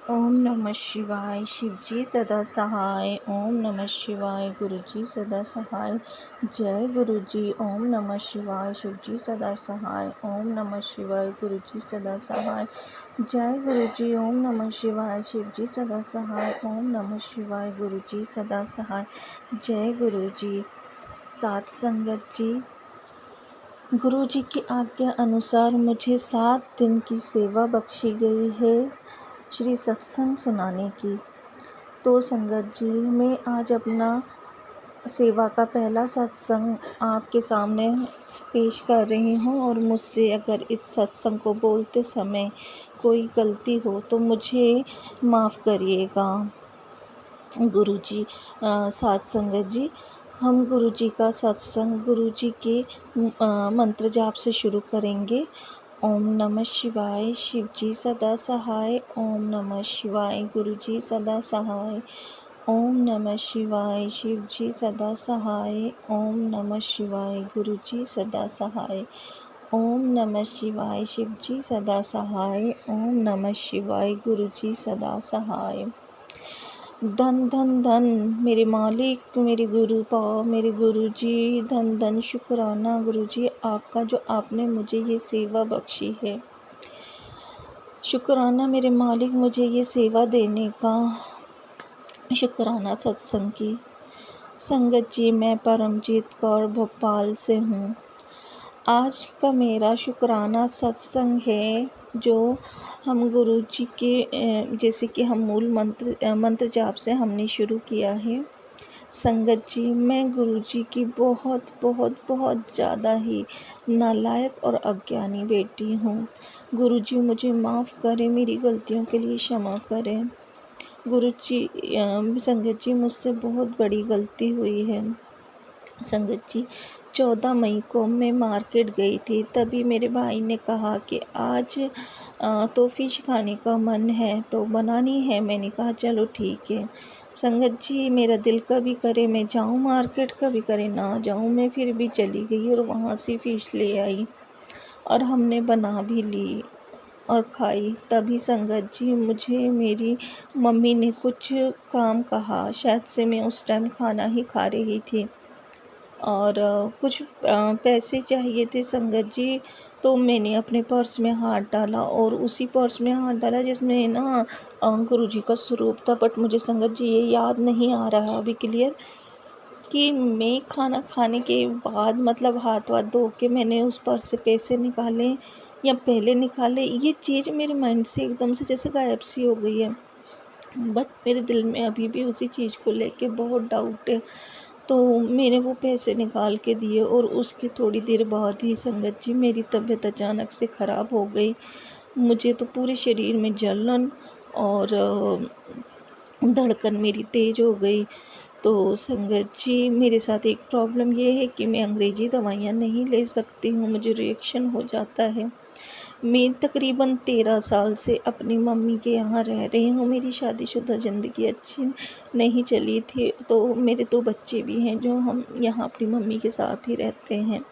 ओम नमः शिवाय। शिवजी सदा सहाय। ओम नमः शिवाय। गुरुजी सदा सहाय। जय गुरुजी। ओम नमः शिवाय। शिवजी सदा सहाय। ओम नमः शिवाय। गुरुजी सदा सहाय। जय गुरुजी। ओम नमः शिवाय। शिवजी सदा सहाय। ओम नमः शिवाय। गुरुजी सदा सहाय। जय गुरुजी। सात संगत जी, गुरुजी की आज्ञा अनुसार मुझे 7 दिन की सेवा बख्शी गई है श्री सत्संग सुनाने की। तो संगत जी, मैं आज अपना सेवा का पहला सत्संग आपके सामने पेश कर रही हूँ, और मुझसे अगर इस सत्संग को बोलते समय कोई गलती हो तो मुझे माफ़ करिएगा। गुरुजी, साथ संगत जी, हम गुरुजी का सत्संग गुरुजी के मंत्र जाप से शुरू करेंगे। ओम नमः शिवाय। शिवजी सदा सहाय। ओम नमः शिवाय। गुरुजी सदा सहाय। ओम नमः शिवाय। शिवजी सदा सहाय। ओम नमः शिवाय। गुरुजी सदा सहाय। ओम नमः शिवाय। शिवजी सदा सहाय। ओम नमः शिवाय। गुरुजी सदा सहाय। धन धन धन मेरे मालिक, मेरे गुरु पाओ, मेरे गुरुजी, धन धन शुक्राना गुरुजी आपका, जो आपने मुझे ये सेवा बख्शी है। शुक्राना मेरे मालिक मुझे ये सेवा देने का। शुक्राना सत्संग की। संगत जी, मैं परमजीत कौर भोपाल से हूँ। आज का मेरा शुक्राना सत्संग है, जो हम गुरुजी के जैसे कि हम मूल मंत्र जाप से हमने शुरू किया है। संगत जी, मैं गुरुजी की बहुत बहुत बहुत ज़्यादा ही नालायक और अज्ञानी बेटी हूँ। गुरुजी मुझे माफ़ करें, मेरी गलतियों के लिए क्षमा करें। गुरुजी, संगत जी, मुझसे बहुत बड़ी गलती हुई है। संगत जी, 14 मई को मैं मार्केट गई थी, तभी मेरे भाई ने कहा कि आज तो फ़िश खाने का मन है तो बनानी है। मैंने कहा चलो ठीक है। संगत जी, मेरा दिल कभी करे मैं जाऊं मार्केट, कभी करे ना जाऊं, मैं फिर भी चली गई और वहाँ से फ़िश ले आई और हमने बना भी ली और खाई। तभी संगत जी, मुझे मेरी मम्मी ने कुछ काम कहा, शायद से मैं उस टाइम खाना ही खा रही थी और कुछ पैसे चाहिए थे संगत जी। तो मैंने अपने पर्स में हाथ डाला और उसी पर्स में हाथ डाला जिसमें ना गुरुजी का स्वरूप था। बट मुझे संगत जी ये याद नहीं आ रहा अभी क्लियर कि मैं खाना खाने के बाद मतलब हाथ वाथ धो के मैंने उस पर्स से पैसे निकाले या पहले निकाले। ये चीज़ मेरे माइंड से एकदम से जैसे गायब सी हो गई है। बट मेरे दिल में अभी भी उसी चीज़ को लेके बहुत डाउट है। तो मैंने वो पैसे निकाल के दिए और उसके थोड़ी देर बाद ही संगत जी, मेरी तबीयत अचानक से ख़राब हो गई। मुझे तो पूरे शरीर में जलन और धड़कन मेरी तेज़ हो गई। तो संगत जी, मेरे साथ एक प्रॉब्लम ये है कि मैं अंग्रेज़ी दवाइयाँ नहीं ले सकती हूँ, मुझे रिएक्शन हो जाता है। मैं तकरीबन 13 साल से अपनी मम्मी के यहाँ रह रही हूँ। मेरी शादीशुदा ज़िंदगी अच्छी नहीं चली थी, तो मेरे 2 बच्चे भी हैं जो हम यहाँ अपनी मम्मी के साथ ही रहते हैं।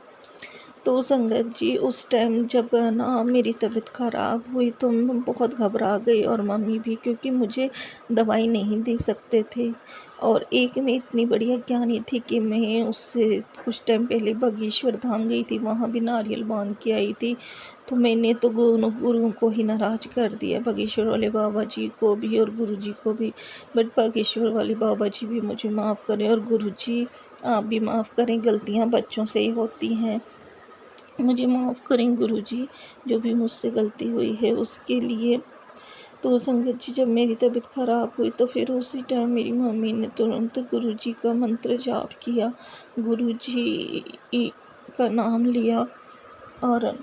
तो संगत जी, उस टाइम जब ना मेरी तबीयत ख़राब हुई तो मैं बहुत घबरा गई और मम्मी भी, क्योंकि मुझे दवाई नहीं दे सकते थे। और एक मैं इतनी बड़ी अज्ञानी थी कि मैं उससे कुछ टाइम पहले बागेश्वर धाम गई थी, वहाँ भी नारियल बांध के आई थी। तो मैंने तो गुरुओं को ही नाराज़ कर दिया, बागेश्वर वाले बाबा जी को भी और गुरु जी को भी। बट बागेश्वर वाले बाबा जी भी मुझे माफ़ करें और गुरु जी आप भी माफ़ करें, गलतियाँ बच्चों से ही होती हैं। मुझे माफ़ करें गुरुजी, जो भी मुझसे गलती हुई है उसके लिए। तो संगत जी, जब मेरी तबीयत ख़राब हुई तो फिर उसी टाइम मेरी मम्मी ने तुरंत गुरुजी का मंत्र जाप किया, गुरुजी का नाम लिया और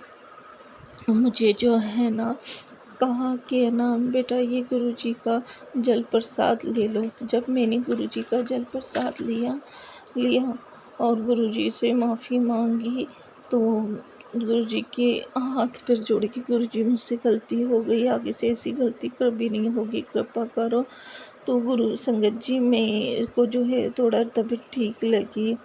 मुझे जो है ना कहा कि ना बेटा ये गुरुजी का जल प्रसाद ले लो। जब मैंने गुरुजी का जल प्रसाद लिया और गुरुजी से माफ़ी मांगी, तो गुरुजी के हाथ पैर जोड़ के, गुरुजी मुझसे गलती हो गई, आगे से ऐसी गलती कभी नहीं होगी, कृपा करो। तो गुरु संगत जी, मेरे को जो है थोड़ा तबीयत ठीक लगी।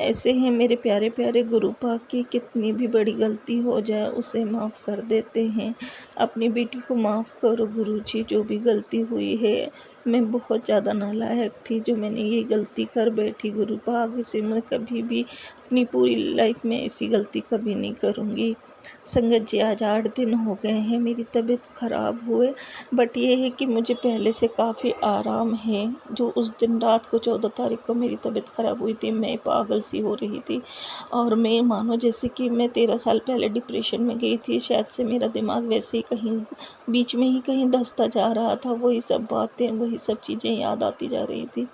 ऐसे हैं मेरे प्यारे प्यारे गुरु पाक की कितनी भी बड़ी गलती हो जाए उसे माफ़ कर देते हैं। अपनी बेटी को माफ़ करो गुरुजी, जो भी गलती हुई है। मैं बहुत ज़्यादा नालायक थी जो मैंने ये गलती कर बैठी। गुरु पाक, इसे मैं कभी भी अपनी पूरी लाइफ में ऐसी गलती कभी नहीं करूँगी। संगत जी, आज 8 दिन हो गए हैं मेरी तबीयत ख़राब हुए, बट ये है कि मुझे पहले से काफ़ी आराम है। जो उस दिन रात को 14 तारीख को मेरी तबीयत ख़राब हुई थी, मैं पागल सी हो रही थी और मैं मानो जैसे कि मैं 13 साल पहले डिप्रेशन में गई थी। शायद से मेरा दिमाग वैसे ही कहीं बीच में ही कहीं धँसता जा रहा था। वही सब बातें, वही सब चीज़ें याद आती जा रही थी।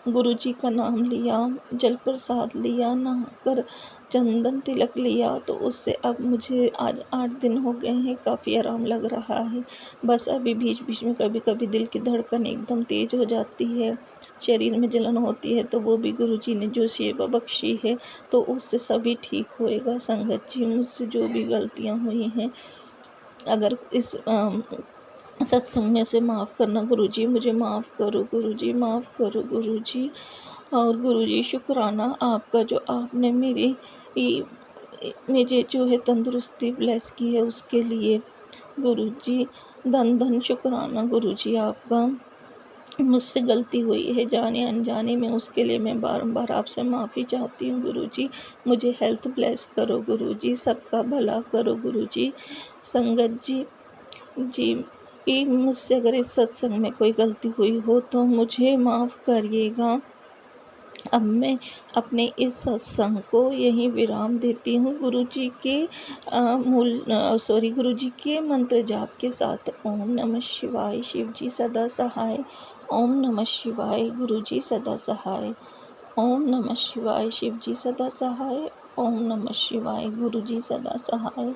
गुरुजी का नाम लिया, जल प्रसाद लिया, नहाकर चंदन तिलक लिया, तो उससे अब मुझे आज 8 दिन हो गए हैं, काफ़ी आराम लग रहा है। बस अभी बीच बीच में कभी कभी दिल की धड़कन एकदम तेज हो जाती है, शरीर में जलन होती है, तो वो भी गुरुजी ने जो सेवा बख्शी है तो उससे सभी ठीक होएगा। संगत जी, मुझसे जो भी गलतियाँ हुई हैं, अगर इस सत्संग में से माफ़ करना गुरुजी, मुझे माफ़ करो गुरुजी, माफ़ करो गुरुजी। और गुरुजी, शुक्राना आपका जो आपने मुझे जो है तंदुरुस्ती ब्लेस की है उसके लिए। गुरुजी, धन धन शुक्राना गुरुजी आपका। मुझसे गलती हुई है जाने अनजाने में, उसके लिए मैं बारंबार आपसे माफ़ी चाहती हूँ गुरुजी। मुझे हेल्थ ब्लेस करो गुरुजी, सबका भला करो गुरुजी। संगत जी, जी कि मुझसे अगर इस सत्संग में कोई गलती हुई हो तो मुझे माफ़ करिएगा। अब मैं अपने इस सत्संग को यहीं विराम देती हूँ। गुरुजी के गुरुजी के मंत्र जाप के साथ। ओम नमः शिवाय, शिव जी सदा सहाय। ओम नमः शिवाय, गुरुजी सदा सहाय। ओम नमः शिवाय, शिव जी सदा सहाय। ओम नमः शिवाय, गुरुजी सदा सहाय।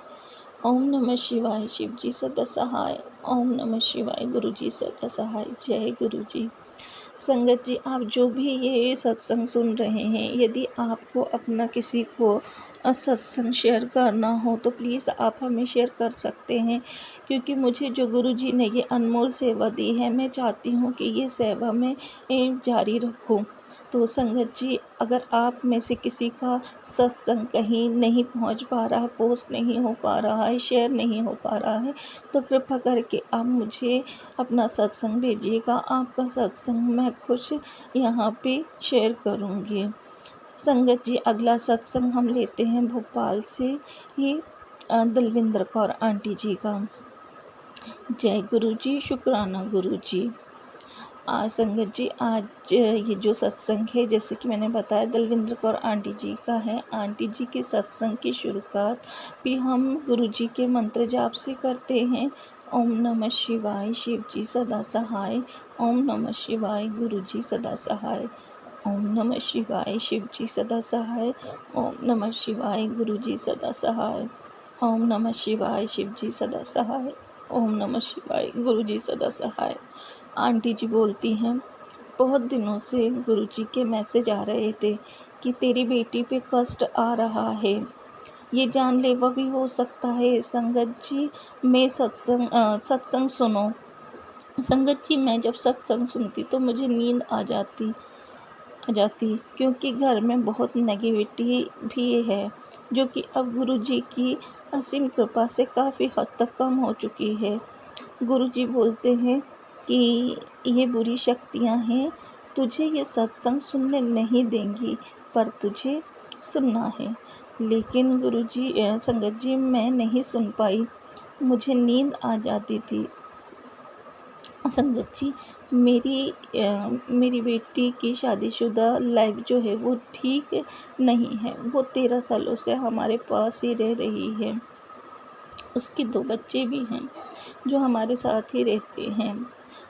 ओम नमः शिवाय, शिव जी सदा सहाय। ओम नमः शिवाय, गुरुजी सदा सहाय। जय गुरुजी। संगत जी, आप जो भी ये सत्संग सुन रहे हैं, यदि आपको अपना किसी को सत्संग शेयर करना हो तो प्लीज़ आप हमें शेयर कर सकते हैं, क्योंकि मुझे जो गुरुजी ने ये अनमोल सेवा दी है, मैं चाहती हूँ कि ये सेवा मैं जारी रखूँ। तो संगत जी, अगर आप में से किसी का सत्संग कहीं नहीं पहुंच पा रहा, पोस्ट नहीं हो पा रहा है, शेयर नहीं हो पा रहा है, तो कृपा करके आप मुझे अपना सत्संग भेजिएगा। आपका सत्संग मैं खुश यहाँ पे शेयर करूँगी। संगत जी, अगला सत्संग हम लेते हैं भोपाल से ही दलविंदर कौर आंटी जी का। जय गुरुजी, शुक्राना गुरुजी। संगत जी, आज ये जो सत्संग है, जैसे कि मैंने बताया, दलविंदर कौर आंटी जी का है। आंटी जी के सत्संग की शुरुआत भी हम गुरुजी के मंत्र जाप से करते हैं। ओम नमः शिवाय, शिव जी सदा सहाय। ओम नमः शिवाय, गुरुजी सदा सहाय। ओम नमः शिवाय, शिव जी सदा सहाय। ओम नमः शिवाय, गुरुजी सदा सहाय। ओम नमः शिवाय, शिव जी सदा सहाय। ओम नमः शिवाय, गुरुजी सदा सहाय। आंटी जी बोलती हैं, बहुत दिनों से गुरुजी के मैसेज आ रहे थे कि तेरी बेटी पे कष्ट आ रहा है, ये जानलेवा भी हो सकता है। संगत जी, मैं सत्संग सुनो। संगत जी, मैं जब सत्संग सुनती तो मुझे नींद आ जाती, क्योंकि घर में बहुत नेगेटिविटी भी है, जो कि अब गुरुजी की असीम कृपा से काफ़ी हद तक कम हो चुकी है। गुरुजी बोलते हैं कि ये बुरी शक्तियाँ हैं, तुझे ये सत्संग सुनने नहीं देंगी, पर तुझे सुनना है। लेकिन गुरुजी, संगत जी, मैं नहीं सुन पाई, मुझे नींद आ जाती थी। संगत जी, मेरी बेटी की शादीशुदा लाइफ जो है वो ठीक नहीं है। वो 13 सालों से हमारे पास ही रह रही है। उसके 2 बच्चे भी हैं जो हमारे साथ ही रहते हैं।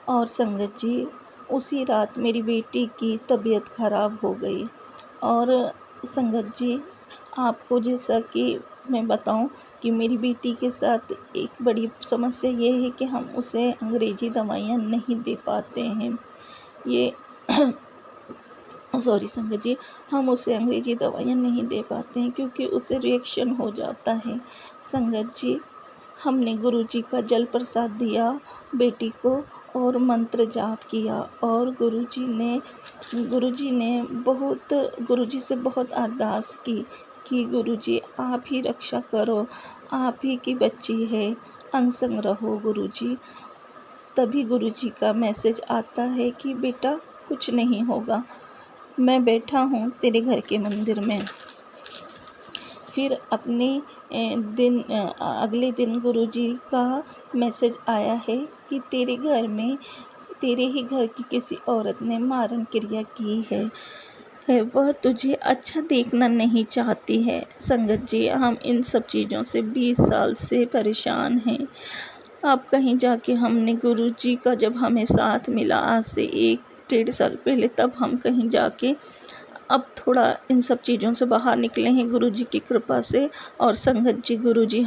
और संगत जी, उसी रात मेरी बेटी की तबीयत ख़राब हो गई। और संगत जी, आपको जैसा कि मैं बताऊं कि मेरी बेटी के साथ एक बड़ी समस्या ये है कि हम उसे अंग्रेजी दवाइयाँ नहीं दे पाते हैं। ये सॉरी संगत जी, हम उसे अंग्रेजी दवाइयाँ नहीं दे पाते हैं क्योंकि उसे रिएक्शन हो जाता है। संगत जी, हमने गुरुजी का जल प्रसाद दिया बेटी को और मंत्र जाप किया और गुरुजी से बहुत अरदास की कि गुरुजी आप ही रक्षा करो, आप ही की बच्ची है, अंग संग रहो गुरुजी। तभी गुरुजी का मैसेज आता है कि बेटा कुछ नहीं होगा, मैं बैठा हूँ तेरे घर के मंदिर में। फिर अगले दिन गुरुजी का मैसेज आया है कि तेरे घर में तेरे ही घर की किसी औरत ने मारण क्रिया की है, वह तुझे अच्छा देखना नहीं चाहती है। संगत जी, हम इन सब चीज़ों से 20 साल से परेशान हैं। अब कहीं जाके हमने गुरुजी का जब हमें साथ मिला आज से 1-1.5 साल पहले, तब हम कहीं जाके अब थोड़ा इन सब चीज़ों से बाहर निकले हैं गुरुजी की कृपा से। और संगत जी, गुरुजी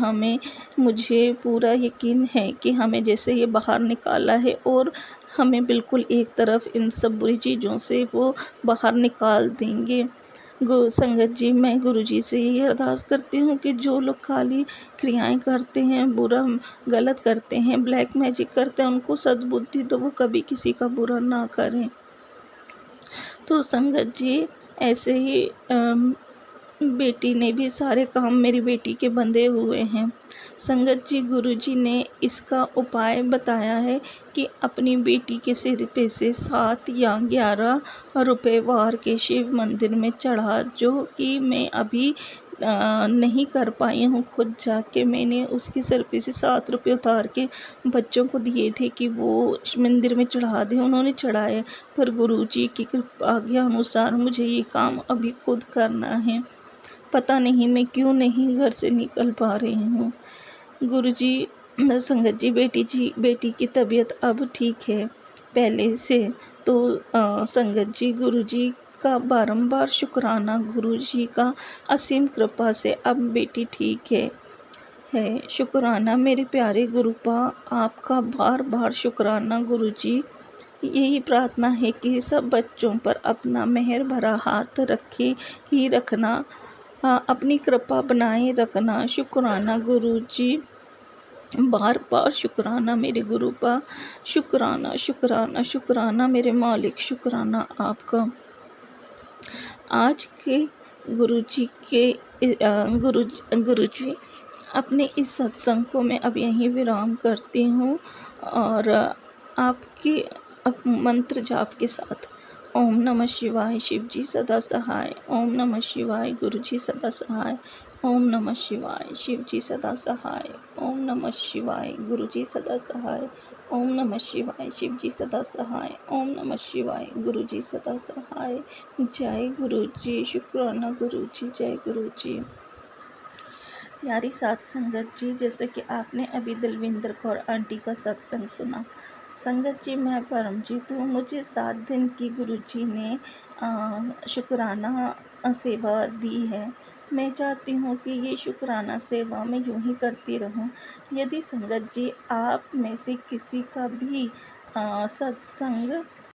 मुझे पूरा यकीन है कि हमें जैसे ये बाहर निकाला है और हमें बिल्कुल एक तरफ इन सब बुरी चीज़ों से वो बाहर निकाल देंगे। संगत जी, मैं गुरुजी से यही अरदास करती हूँ कि जो लोग खाली क्रियाएं करते हैं, बुरा गलत करते हैं, ब्लैक मैजिक करते हैं, उनको सद्बुद्धि तो वो कभी किसी का बुरा ना करें। तो संगत जी, ऐसे ही बेटी ने भी सारे काम मेरी बेटी के बंधे हुए हैं। संगत जी, गुरुजी ने इसका उपाय बताया है कि अपनी बेटी के सिर पे से 7 या 11 रुपए वार के शिव मंदिर में चढ़ा, जो कि मैं अभी नहीं कर पाई हूँ। खुद जाके मैंने उसके सिर पे से 7 रुपए उतार के बच्चों को दिए थे कि वो मंदिर में चढ़ा दें। उन्होंने चढ़ाए, पर गुरुजी की आज्ञा अनुसार मुझे ये काम अभी खुद करना है। पता नहीं मैं क्यों नहीं घर से निकल पा रही हूँ। गुरुजी, संगत जी, बेटी की तबीयत अब ठीक है पहले से। तो संगत जी, गुरुजी का बारंबार शुक्राना, गुरुजी का असीम कृपा से अब बेटी ठीक है। शुक्राना मेरे प्यारे गुरुपा, आपका बार बार शुक्राना गुरुजी। यही प्रार्थना है कि सब बच्चों पर अपना मेहर भरा हाथ रखना, अपनी कृपा बनाए रखना। शुक्राना गुरुजी, बार बार शुक्राना मेरे गुरुपा, शुक्राना शुक्राना शुक्राना मेरे मालिक, शुक्राना आपका। आज के गुरुजी अपने इस सत्संग को मैं अब यहीं विराम करती हूँ और आपके मंत्र जाप के साथ। ओम नमः शिवाय, शिव जी सदा सहाय। ओम नमः शिवाय, गुरु जी सदा सहाय। ओम नमः शिवाय, शिव जी सदा सहाय। ओम नमः शिवाय, गुरु जी सदा सहाय। ओम नमः शिवाय, शिव जी सदा सहाय। ओम नमः शिवाय, गुरु जी सदा सहाय। जय गुरु जी, शुक्राना गुरु जी, जय गुरु जी। प्यारी साथ संगत जी, जैसे कि आपने अभी दलविंदर कौर आंटी का सत्संग सुना। संगत जी, मैं परमजीत हूँ। मुझे 7 दिन की गुरुजी ने शुक्राना सेवा दी है। मैं चाहती हूँ कि ये शुक्राना सेवा मैं यूँ ही करती रहूँ। यदि संगत जी आप में से किसी का भी सत्संग